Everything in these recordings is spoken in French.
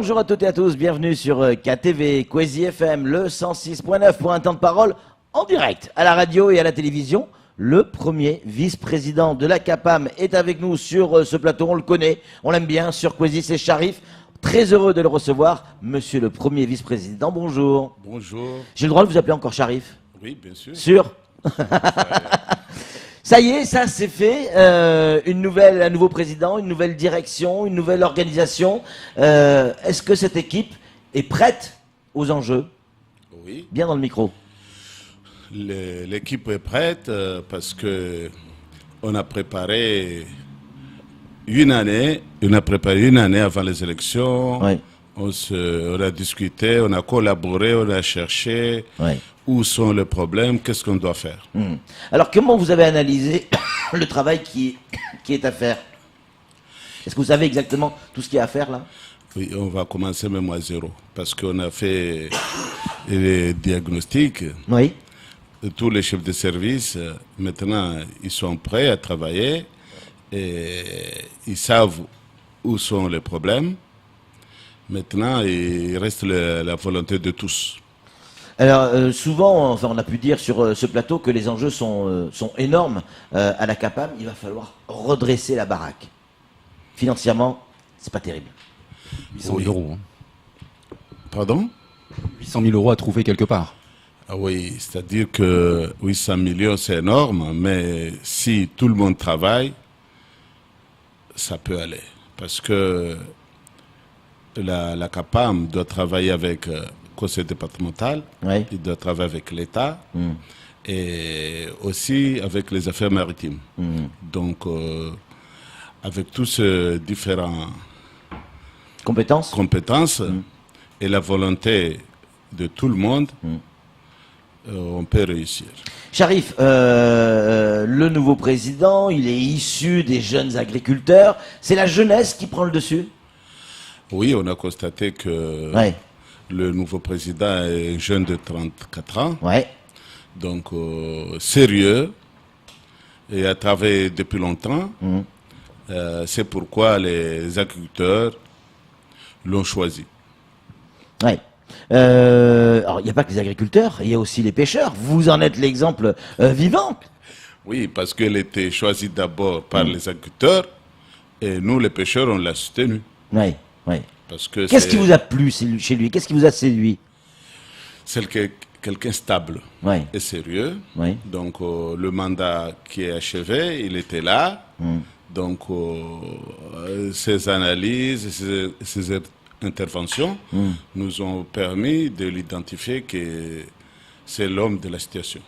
Bonjour à toutes et à tous, bienvenue sur KTV, Kwezi FM, le 106.9 pour un temps de parole en direct à la radio et à la télévision. Le premier vice-président de la CAPAM est avec nous sur ce plateau, on le connaît, on l'aime bien, sur Kwezi, c'est Sharif. Très heureux de le recevoir, monsieur le premier vice-président, bonjour. Bonjour. J'ai le droit de vous appeler encore Sharif? Oui, bien sûr. Sûr. Ça y est, ça c'est fait, un nouveau président, une nouvelle direction, une nouvelle organisation. Est-ce que cette équipe est prête aux enjeux? Oui. Bien dans le micro. L'équipe est prête parce que on a préparé une année avant les élections. Oui. On a discuté, on a collaboré, on a cherché où sont les problèmes, qu'est-ce qu'on doit faire. Alors comment vous avez analysé le travail qui est à faire? Est-ce que vous savez exactement tout ce qu'il y a à faire là? Oui, on va commencer même à zéro parce qu'on a fait les diagnostics. Oui. Tous les chefs de service, maintenant, ils sont prêts à travailler et ils savent où sont les problèmes. Maintenant, il reste la volonté de tous. Alors souvent, enfin, on a pu dire sur ce plateau que les enjeux sont énormes à la CAPAM. Il va falloir redresser la baraque. Financièrement, c'est pas terrible. 800 000 euros. Hein. Pardon? 800 000 euros à trouver quelque part. Ah oui, c'est-à-dire que 800 millions, c'est énorme, mais si tout le monde travaille, ça peut aller. Parce que la CAPAM doit travailler avec le conseil départemental, il doit travailler avec l'État et aussi avec les affaires maritimes. Donc, avec tous ces différents compétences et la volonté de tout le monde, on peut réussir. Sharif, le nouveau président, il est issu des jeunes agriculteurs. C'est la jeunesse qui prend le dessus? Oui, on a constaté que le nouveau président est jeune de 34 ans. Donc, sérieux et a travaillé depuis longtemps. C'est pourquoi les agriculteurs l'ont choisi. Alors, il n'y a pas que les agriculteurs, il y a aussi les pêcheurs. Vous en êtes l'exemple vivant. Oui, parce qu'elle était choisie d'abord par les agriculteurs et nous, les pêcheurs, on l'a soutenu. Qu'est-ce qui vous a plu chez lui? Qu'est-ce qui vous a séduit? C'est quelqu'un stable et sérieux. Donc, le mandat qui est achevé, il était là. Donc, ses analyses, ses interventions nous ont permis de l'identifier que c'est l'homme de la situation.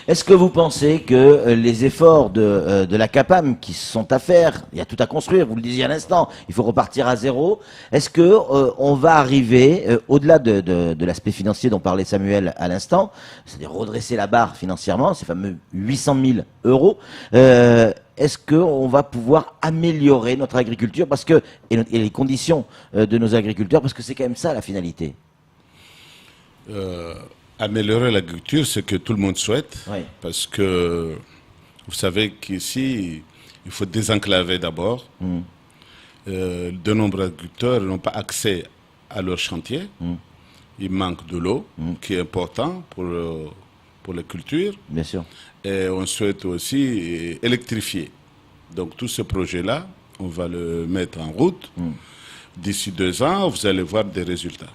Est-ce que vous pensez que les efforts de la CAPAM qui sont à faire, il y a tout à construire, vous le disiez à l'instant, il faut repartir à zéro, est-ce que on va arriver, au-delà de l'aspect financier dont parlait Samuel à l'instant, c'est-à-dire redresser la barre financièrement, ces fameux 800 000 euros, est-ce qu'on va pouvoir améliorer notre agriculture et les conditions de nos agriculteurs, parce que c'est quand même ça la finalité? Améliorer l'agriculture, c'est ce que tout le monde souhaite, parce que vous savez qu'ici, il faut désenclaver d'abord. De nombreux agriculteurs n'ont pas accès à leur chantier. Il manque de l'eau, qui est important pour la culture. Bien sûr. Et on souhaite aussi électrifier. Donc tout ce projet-là, on va le mettre en route. D'ici 2 ans, vous allez voir des résultats.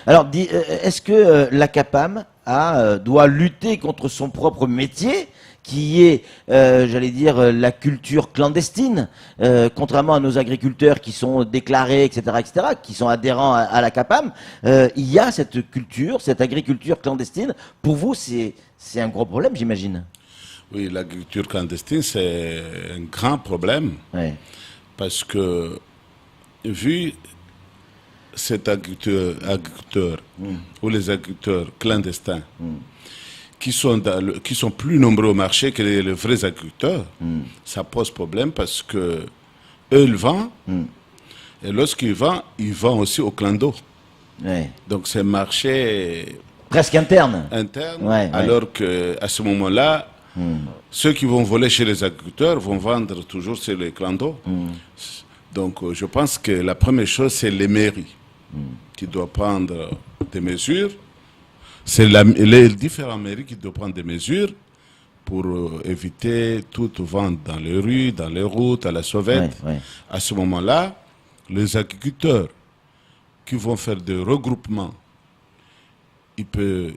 Alors, est-ce que la CAPAM doit lutter contre son propre métier, qui est, j'allais dire, la culture clandestine, contrairement à nos agriculteurs qui sont déclarés, etc., qui sont adhérents à la CAPAM, il y a cette culture, cette agriculture clandestine. Pour vous, c'est un gros problème, j'imagine. Oui, l'agriculture clandestine, c'est un grand problème, parce que, vu cet agriculteur ou les agriculteurs clandestins qui sont plus nombreux au marché que les vrais agriculteurs, ça pose problème parce que eux ils vendent et lorsqu'ils vendent, ils vendent aussi au clando. Donc c'est un marché presque interne. Alors qu'à ce moment-là, ceux qui vont voler chez les agriculteurs vont vendre toujours chez les clandos. Donc je pense que la première chose, c'est les mairies. qui doit prendre des mesures. C'est les différentes mairies qui doivent prendre des mesures pour éviter toute vente dans les rues, dans les routes, à la sauvette. À ce moment-là, les agriculteurs qui vont faire des regroupements, ils peuvent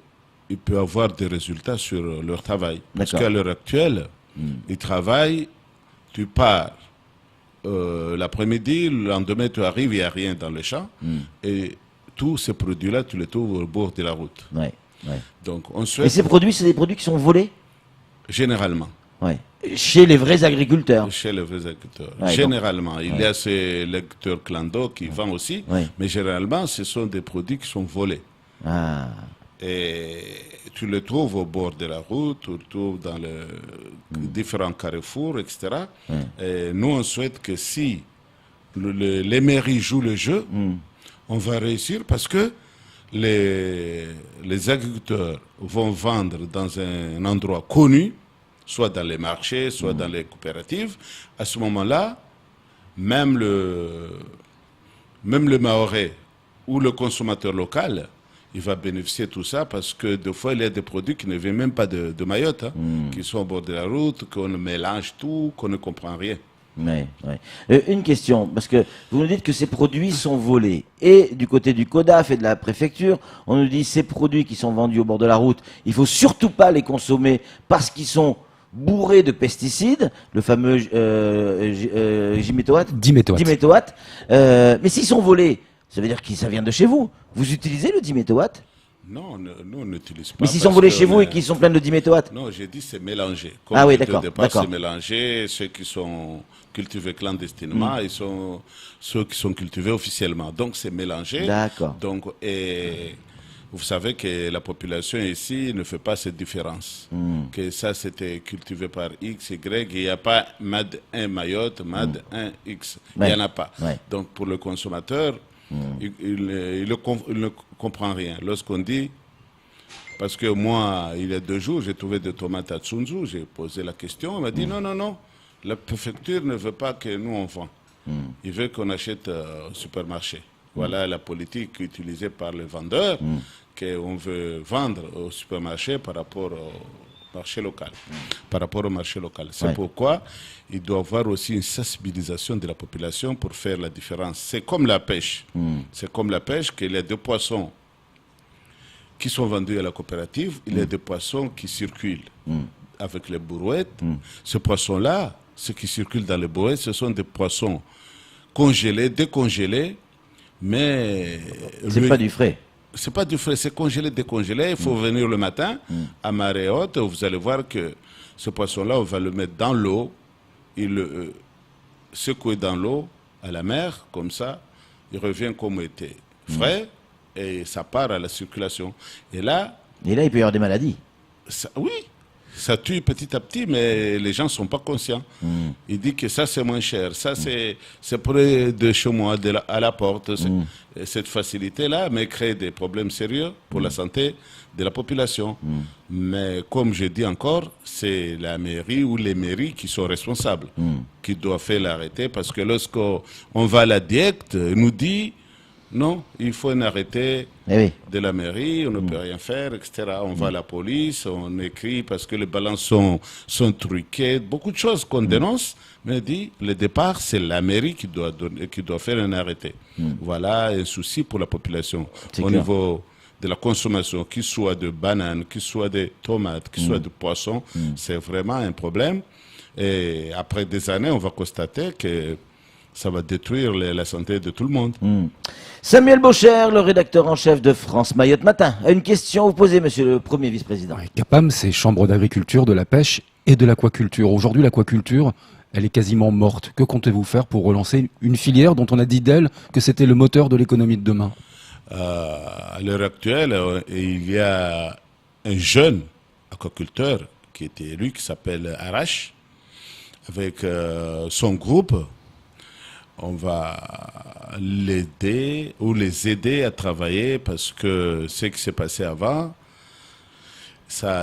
avoir des résultats sur leur travail. Parce qu'à l'heure actuelle, ils travaillent, tu pars l'après-midi, le lendemain tu arrives, il n'y a rien dans les champs, et tous ces produits-là, tu les trouves au bord de la route. Donc, on souhaite... Et ces produits, c'est des produits qui sont volés? Généralement. Chez les vrais agriculteurs. Chez les vrais agriculteurs. Généralement. Il y a ces lecteurs clando qui vendent aussi, mais généralement, ce sont des produits qui sont volés. Et tu les trouves au bord de la route, tu les trouves dans les différents carrefours, etc. Et nous, on souhaite que si les mairies jouent le jeu, on va réussir parce que les agriculteurs vont vendre dans un endroit connu, soit dans les marchés, soit dans les coopératives. À ce moment-là, même le Mahorais ou le consommateur local, il va bénéficier de tout ça parce que des fois, il y a des produits qui ne viennent même pas de Mayotte, qui sont au bord de la route, qu'on mélange tout, qu'on ne comprend rien. Une question, parce que vous nous dites que ces produits sont volés. Et du côté du CODAF et de la préfecture, on nous dit que ces produits qui sont vendus au bord de la route, il ne faut surtout pas les consommer parce qu'ils sont bourrés de pesticides, le fameux diméthoate. Mais s'ils sont volés, ça veut dire que ça vient de chez vous. Vous utilisez le diméthoate? Non, nous on n'utilise pas. Mais s'ils sont volés chez vous et qu'ils sont pleins de diméthoate? Non, j'ai dit c'est mélangé. Comme d'accord. C'est mélangé. Ceux qui sont cultivés clandestinement, ils sont ceux qui sont cultivés officiellement. Donc c'est mélangé. D'accord. Donc, et vous savez que la population ici ne fait pas cette différence. Que ça c'était cultivé par X, Y. Il n'y a pas MAD 1 Mayotte, MAD 1 X. Il n'y en a pas. Donc pour le consommateur, il ne comprend rien. Lorsqu'on dit, parce que moi, il y a 2 jours, j'ai trouvé des tomates à Tsunzu, j'ai posé la question, on m'a dit non, la préfecture ne veut pas que nous on vend. Il veut qu'on achète au supermarché. Voilà la politique utilisée par les vendeurs, qu'on veut vendre au supermarché par rapport au marché local. C'est pourquoi il doit y avoir aussi une sensibilisation de la population pour faire la différence. C'est comme la pêche. C'est comme la pêche qu'il y a 2 poissons qui sont vendus à la coopérative, il y a des poissons qui circulent avec les brouettes. Ces poissons-là, ceux qui circulent dans les brouettes, ce sont des poissons congelés, décongelés, mais... C'est pas du frais. C'est pas du frais, c'est congelé, décongelé. Il faut venir le matin à marée haute. Vous allez voir que ce poisson-là, on va le mettre dans l'eau, il le secouer dans l'eau à la mer, comme ça, il revient comme il était frais et ça part à la circulation. Et là, il peut y avoir des maladies. Oui, ça tue petit à petit, mais les gens ne sont pas conscients. Il dit que ça, c'est moins cher. Ça, c'est près de chez moi, à la porte. Cette facilité-là, mais crée des problèmes sérieux pour la santé de la population. Mais comme je dis encore, c'est la mairie ou les mairies qui sont responsables, qui doivent faire l'arrêté, parce que lorsqu'on va à la DIECT, nous dit non, il faut un arrêté de la mairie, on ne peut rien faire, etc. On va à la police, on écrit parce que les balances sont truquées, beaucoup de choses qu'on dénonce, mais dit, le départ, c'est la mairie qui doit faire un arrêté. Voilà un souci pour la population. Au niveau de la consommation, qu'il soit de bananes, qu'il soit de tomates, qu'il soit de poissons, c'est vraiment un problème. Et après des années, on va constater que ça va détruire la santé de tout le monde. Samuel Baucher, le rédacteur en chef de France Mayotte Matin, a une question à vous poser, monsieur le premier vice-président. CAPAM, c'est Chambre d'agriculture, de la pêche et de l'aquaculture. Aujourd'hui, l'aquaculture, elle est quasiment morte. Que comptez-vous faire pour relancer une filière dont on a dit d'elle que c'était le moteur de l'économie de demain? À l'heure actuelle, il y a un jeune aquaculteur qui a été élu, qui s'appelle Arash, avec son groupe. On va l'aider ou les aider à travailler parce que ce qui s'est passé avant,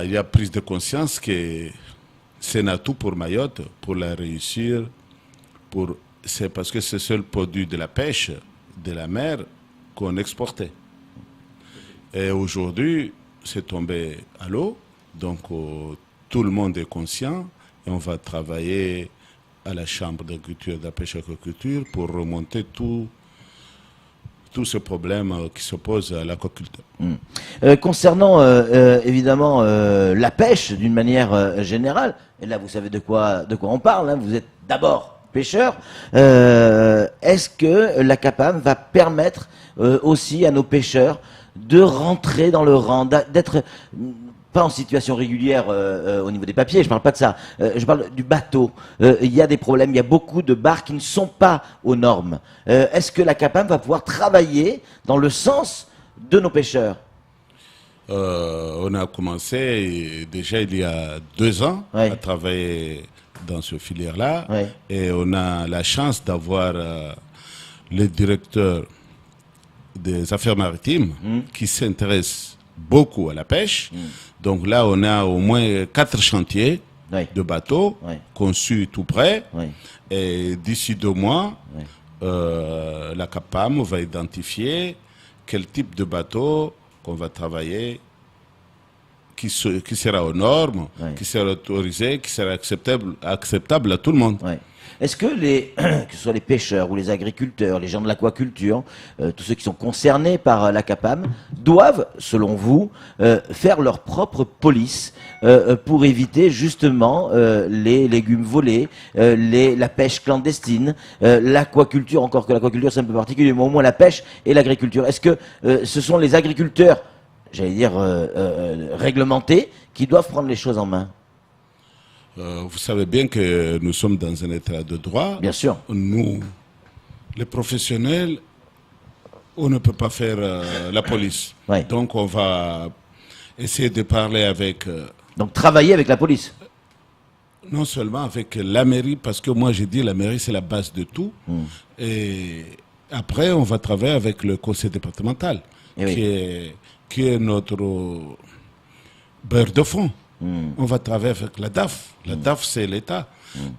il y a prise de conscience que c'est un atout pour Mayotte, pour la réussir. C'est parce que c'est le seul produit de la pêche, de la mer, qu'on exportait. Et aujourd'hui, c'est tombé à l'eau. Donc, tout le monde est conscient et on va travailler à la Chambre d'agriculture, de la pêche et de l'aquaculture pour remonter tous ces problèmes qui s'opposent à l'aquaculture. Concernant évidemment la pêche d'une manière générale, et là vous savez de quoi on parle, hein, vous êtes d'abord pêcheur, est-ce que la CAPAM va permettre aussi à nos pêcheurs de rentrer dans le rang, d'être pas en situation régulière au niveau des papiers, je parle pas de ça, je parle du bateau. Il y a des problèmes, il y a beaucoup de barques qui ne sont pas aux normes. Est-ce que la CAPAM va pouvoir travailler dans le sens de nos pêcheurs? On a commencé déjà il y a 2 ans à travailler dans ce filière-là et on a la chance d'avoir le directeur des affaires maritimes qui s'intéresse beaucoup à la pêche. Donc là, on a au moins 4 chantiers de bateaux conçus tout près. Et d'ici 2 mois, la CAPAM va identifier quel type de bateau qu'on va travailler, qui sera aux normes, qui sera autorisé, qui sera acceptable à tout le monde. Est-ce que que ce soit les pêcheurs ou les agriculteurs, les gens de l'aquaculture, tous ceux qui sont concernés par la CAPAM, doivent, selon vous, faire leur propre police pour éviter justement les légumes volés, la pêche clandestine, l'aquaculture, encore que l'aquaculture c'est un peu particulier, mais au moins la pêche et l'agriculture. Est-ce que ce sont les agriculteurs, j'allais dire réglementés, qui doivent prendre les choses en main? Vous savez bien que nous sommes dans un état de droit. Bien sûr. Nous, les professionnels, on ne peut pas faire la police. Donc on va essayer de parler avec... Donc travailler avec la police? Non seulement avec la mairie, parce que moi j'ai dit la mairie c'est la base de tout. Et après on va travailler avec le conseil départemental, qui est notre beurre de fond. On va travailler avec la DAF. La DAF, c'est l'État.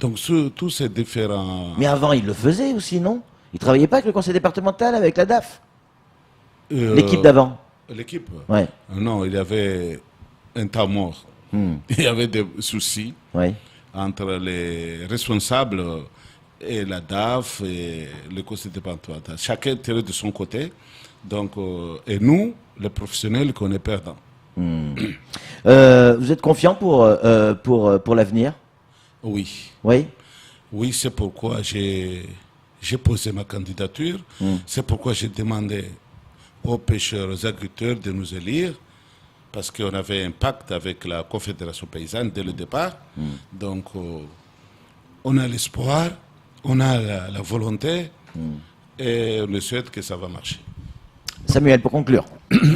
Donc, tous ces différents... Mais avant, il le faisait aussi, non? Il ne travaillait pas avec le conseil départemental, avec la DAF? L'équipe d'avant? L'équipe? Non, il y avait un temps mort. Il y avait des soucis entre les responsables et la DAF et le conseil départemental. Chacun tirait de son côté. Donc, et nous, les professionnels, qu'on est perdants. Vous êtes confiant pour l'avenir? Oui. Oui. Oui, c'est pourquoi j'ai posé ma candidature. C'est pourquoi j'ai demandé aux pêcheurs, aux agriculteurs de nous élire, parce qu'on avait un pacte avec la Confédération paysanne dès le départ. Donc, on a l'espoir, on a la volonté, et on souhaite que ça va marcher. Samuel, pour conclure.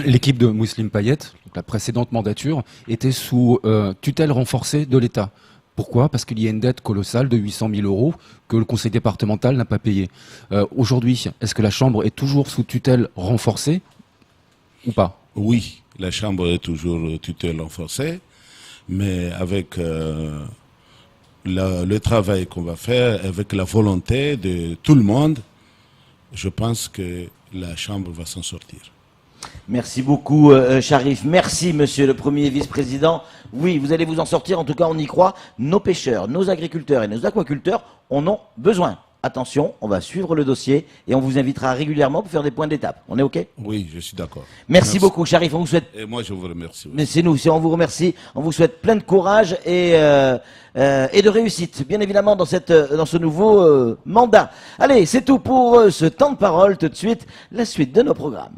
L'équipe de Mousseline Payet, la précédente mandature, était sous tutelle renforcée de l'État. Pourquoi? Parce qu'il y a une dette colossale de 800 000 € que le conseil départemental n'a pas payé. Aujourd'hui, est-ce que la Chambre est toujours sous tutelle renforcée ou pas? Oui, la Chambre est toujours tutelle renforcée, mais avec le travail qu'on va faire, avec la volonté de tout le monde, je pense que la Chambre va s'en sortir. Merci beaucoup, Sharif. Merci, monsieur le premier vice-président. Oui, vous allez vous en sortir, en tout cas, on y croit. Nos pêcheurs, nos agriculteurs et nos aquaculteurs en ont besoin. Attention, on va suivre le dossier et on vous invitera régulièrement pour faire des points d'étape. On est OK? Oui, je suis d'accord. Merci beaucoup, Sharif. On vous souhaite... Et moi, je vous remercie. Mais c'est nous, on vous remercie. On vous souhaite plein de courage et de réussite, bien évidemment, dans ce nouveau mandat. Allez, c'est tout pour ce temps de parole. Tout de suite, la suite de nos programmes.